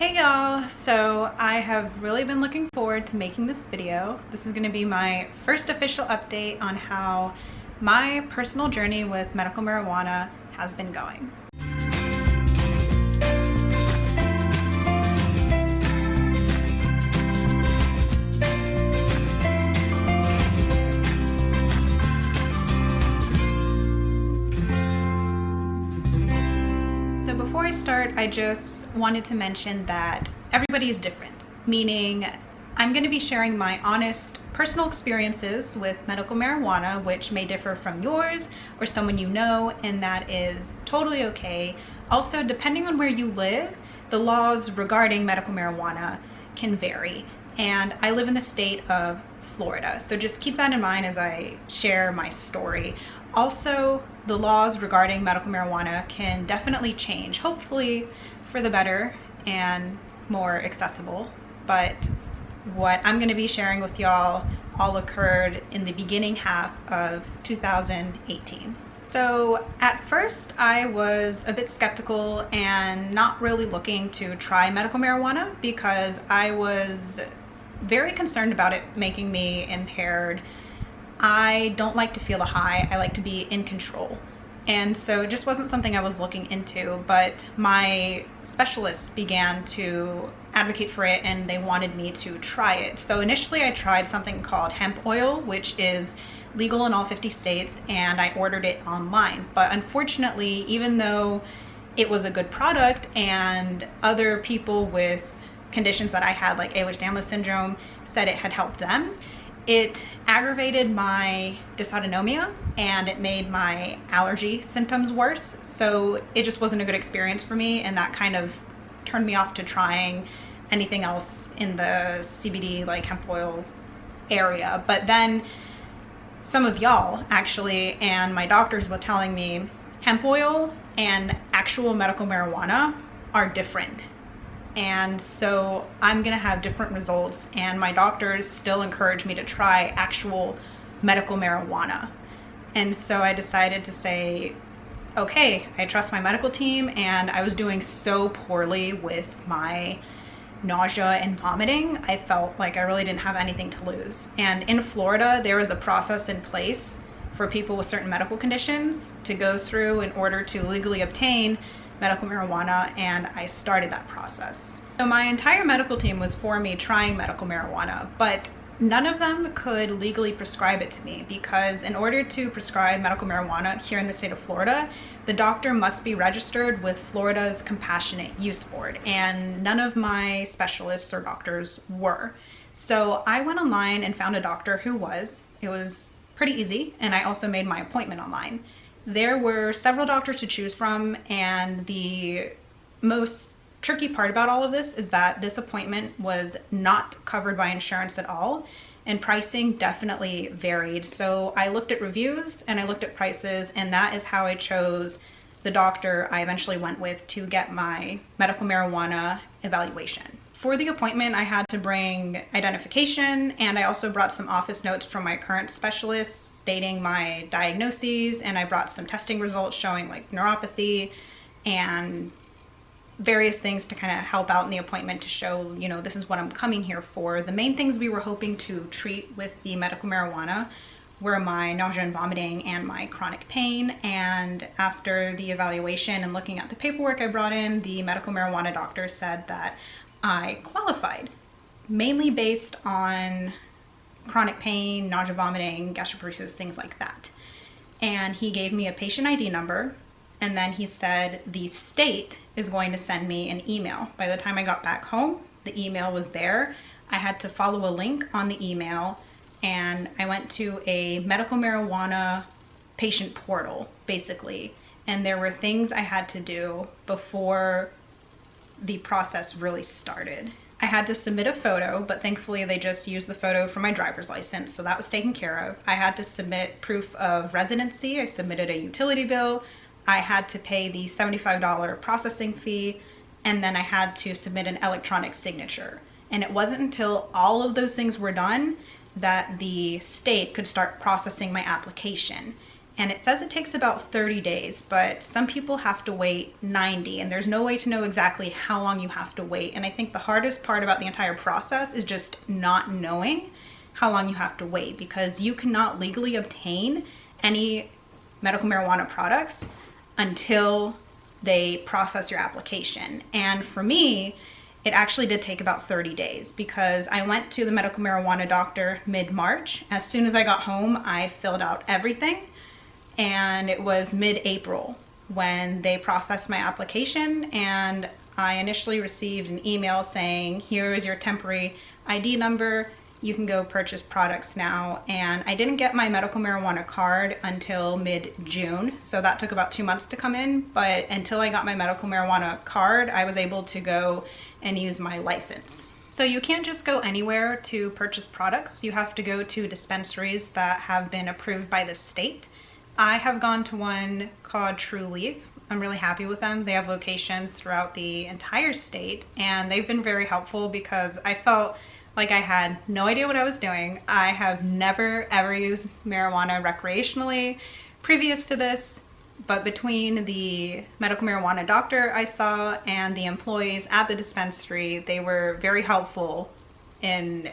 Hey y'all! So I have really been looking forward to making this video. This is going to be my first official update on how my personal journey with medical marijuana has been going. So before I start, I just wanted to mention that everybody is different, meaning I'm going to be sharing my honest personal experiences with medical marijuana, which may differ from yours or someone you know, and that is totally okay. Also, depending on where you live, the laws regarding medical marijuana can vary, and I live in the state of Florida, so just keep that in mind as I share my story. Also, the laws regarding medical marijuana can definitely change, hopefully for the better and more accessible, but what I'm going to be sharing with y'all all occurred in the beginning half of 2018. So at first I was a bit skeptical and not really looking to try medical marijuana because I was very concerned about it making me impaired. I don't like to feel the high, I like to be in control. And so it just wasn't something I was looking into, but my specialists began to advocate for it and they wanted me to try it. So initially I tried something called hemp oil, which is legal in all 50 states, and I ordered it online. But unfortunately, even though it was a good product and other people with conditions that I had, like Ehlers-Danlos syndrome, said it had helped them, it aggravated my dysautonomia and it made my allergy symptoms worse. So it just wasn't a good experience for me, and that kind of turned me off to trying anything else in the CBD, like hemp oil area. But then some of y'all actually and my doctors were telling me hemp oil and actual medical marijuana are different. And so I'm gonna have different results, and my doctors still encourage me to try actual medical marijuana. And so I decided to say, okay, I trust my medical team, and I was doing so poorly with my nausea and vomiting. I felt like I really didn't have anything to lose. And in Florida, there is a process in place for people with certain medical conditions to go through in order to legally obtain medical marijuana, and I started that process. So my entire medical team was for me trying medical marijuana, but none of them could legally prescribe it to me because in order to prescribe medical marijuana here in the state of Florida, the doctor must be registered with Florida's Compassionate Use Board, and none of my specialists or doctors were. So I went online and found a doctor who was. It was pretty easy, and I also made my appointment online. There were several doctors to choose from, and the most tricky part about all of this is that this appointment was not covered by insurance at all, and pricing definitely varied. So I looked at reviews and I looked at prices, and that is how I chose the doctor I eventually went with to get my medical marijuana evaluation. For the appointment, I had to bring identification, and I also brought some office notes from my current specialist stating my diagnoses, and I brought some testing results showing like neuropathy and various things to kind of help out in the appointment to show, you know, this is what I'm coming here for. The main things we were hoping to treat with the medical marijuana were my nausea and vomiting and my chronic pain. And after the evaluation and looking at the paperwork I brought in, the medical marijuana doctor said that I qualified, mainly based on chronic pain, nausea, vomiting, gastroparesis, things like that. And he gave me a patient ID number, and then he said the state is going to send me an email. By the time I got back home, the email was there. I had to follow a link on the email, and I went to a medical marijuana patient portal, basically. And there were things I had to do before the process really started. I had to submit a photo, but thankfully they just used the photo from my driver's license, so that was taken care of. I had to submit proof of residency. I submitted a utility bill. I had to pay the $75 processing fee, and then I had to submit an electronic signature. And it wasn't until all of those things were done that the state could start processing my application. and it says it takes about 30 days, but some people have to wait 90, and there's no way to know exactly how long you have to wait. And I think the hardest part about the entire process is just not knowing how long you have to wait, because you cannot legally obtain any medical marijuana products until they process your application. And for me, it actually did take about 30 days because I went to the medical marijuana doctor mid-March. As soon as I got home, I filled out everything. And it was mid-April when they processed my application, and I initially received an email saying, here is your temporary ID number, you can go purchase products now. And I didn't get my medical marijuana card until mid-June, so that took about 2 months to come in. But until I got my medical marijuana card, I was able to go and use my license. So you can't just go anywhere to purchase products. You have to go to dispensaries that have been approved by the state. I have gone to one called True Leaf. I'm really happy with them. They have locations throughout the entire state, and they've been very helpful because I felt like I had no idea what I was doing. I have never ever used marijuana recreationally previous to this, but between the medical marijuana doctor I saw and the employees at the dispensary, they were very helpful in,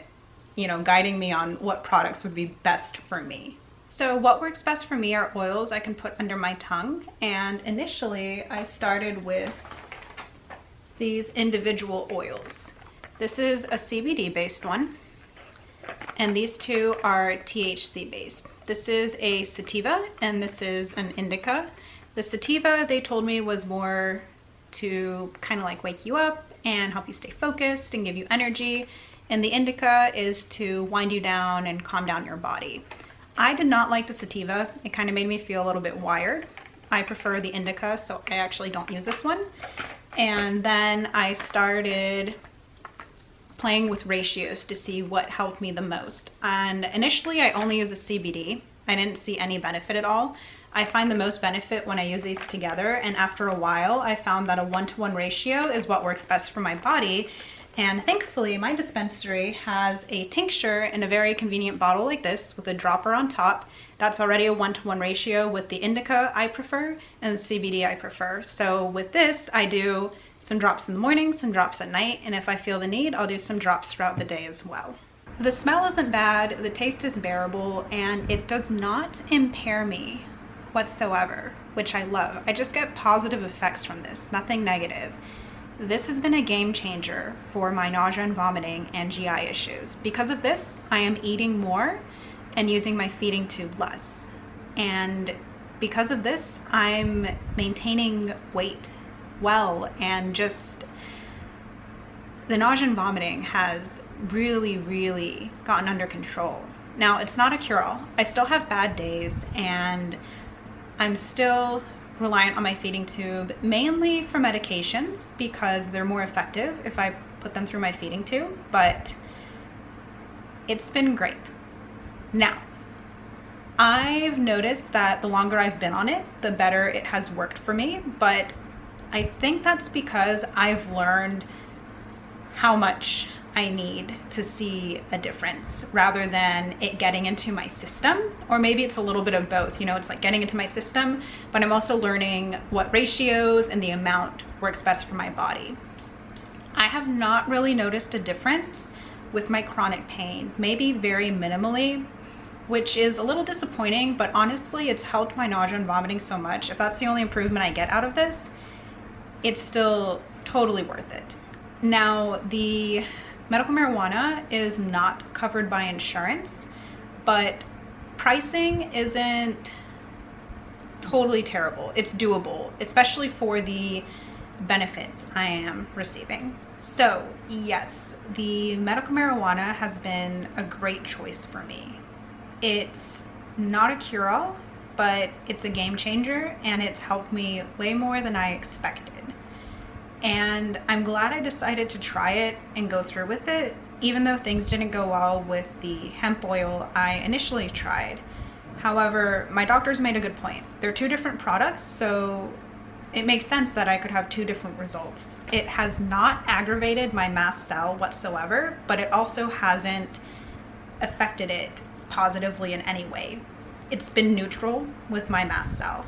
guiding me on what products would be best for me. So what works best for me are oils I can put under my tongue, and initially I started with these individual oils. This is a CBD based one, and these two are THC based. This is a sativa and this is an indica. The sativa, they told me, was more to kind of like wake you up and help you stay focused and give you energy, and the indica is to wind you down and calm down your body. I did not like the sativa. It kind of made me feel a little bit wired. I prefer the indica, so I actually don't use this one. And then I started playing with ratios to see what helped me the most. And initially I only used the CBD. I didn't see any benefit at all. I find the most benefit when I use these together, and after a while I found that a 1-to-1 ratio is what works best for my body. And thankfully my dispensary has a tincture in a very convenient bottle like this with a dropper on top. That's already a 1-to-1 ratio with the indica I prefer and the CBD I prefer. So with this, I do some drops in the morning, some drops at night, and if I feel the need, I'll do some drops throughout the day as well. The smell isn't bad, the taste is bearable, and it does not impair me whatsoever, which I love. I just get positive effects from this, nothing negative. This has been a game changer for my nausea and vomiting and GI issues. Because of this, I am eating more and using my feeding tube less. And because of this, I'm maintaining weight well, and just the nausea and vomiting has really gotten under control. Now, it's not a cure-all. I still have bad days, and I'm still reliant on my feeding tube, mainly for medications because they're more effective if I put them through my feeding tube, but it's been great. Now, I've noticed that the longer I've been on it, the better it has worked for me, but I think that's because I've learned how much I need to see a difference rather than it getting into my system. Or maybe it's a little bit of both, it's like getting into my system, but I'm also learning what ratios and the amount works best for my body. I have not really noticed a difference with my chronic pain, maybe very minimally, which is a little disappointing, but honestly, it's helped my nausea and vomiting so much. If that's the only improvement I get out of this, it's still totally worth it. Now, the medical marijuana is not covered by insurance, but pricing isn't totally terrible. It's doable, especially for the benefits I am receiving. So yes, the medical marijuana has been a great choice for me. It's not a cure-all, but it's a game changer, and it's helped me way more than I expected. And I'm glad I decided to try it and go through with it, even though things didn't go well with the hemp oil I initially tried. However, my doctors made a good point. They're two different products, so it makes sense that I could have two different results. It has not aggravated my mast cell whatsoever, but it also hasn't affected it positively in any way. it's been neutral with my mast cell.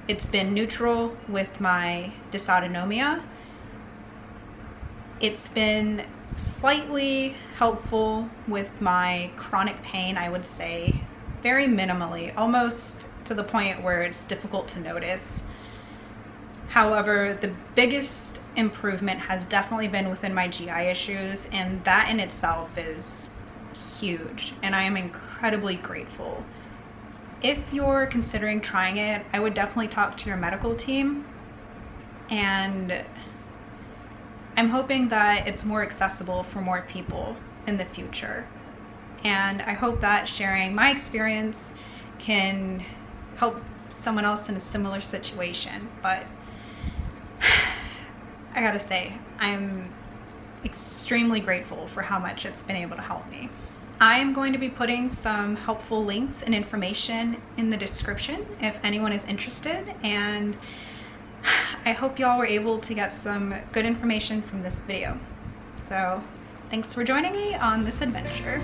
It's been neutral with my dysautonomia. It's been slightly helpful with my chronic pain, I would say, very minimally, almost to the point where it's difficult to notice. However, the biggest improvement has definitely been within my GI issues, and that in itself is huge, and I am incredibly grateful. If you're considering trying it, I would definitely talk to your medical team, and I'm hoping that it's more accessible for more people in the future. And I hope that sharing my experience can help someone else in a similar situation. But I gotta say, I'm extremely grateful for how much it's been able to help me. I am going to be putting some helpful links and information in the description if anyone is interested, and I hope y'all were able to get some good information from this video. So thanks for joining me on this adventure.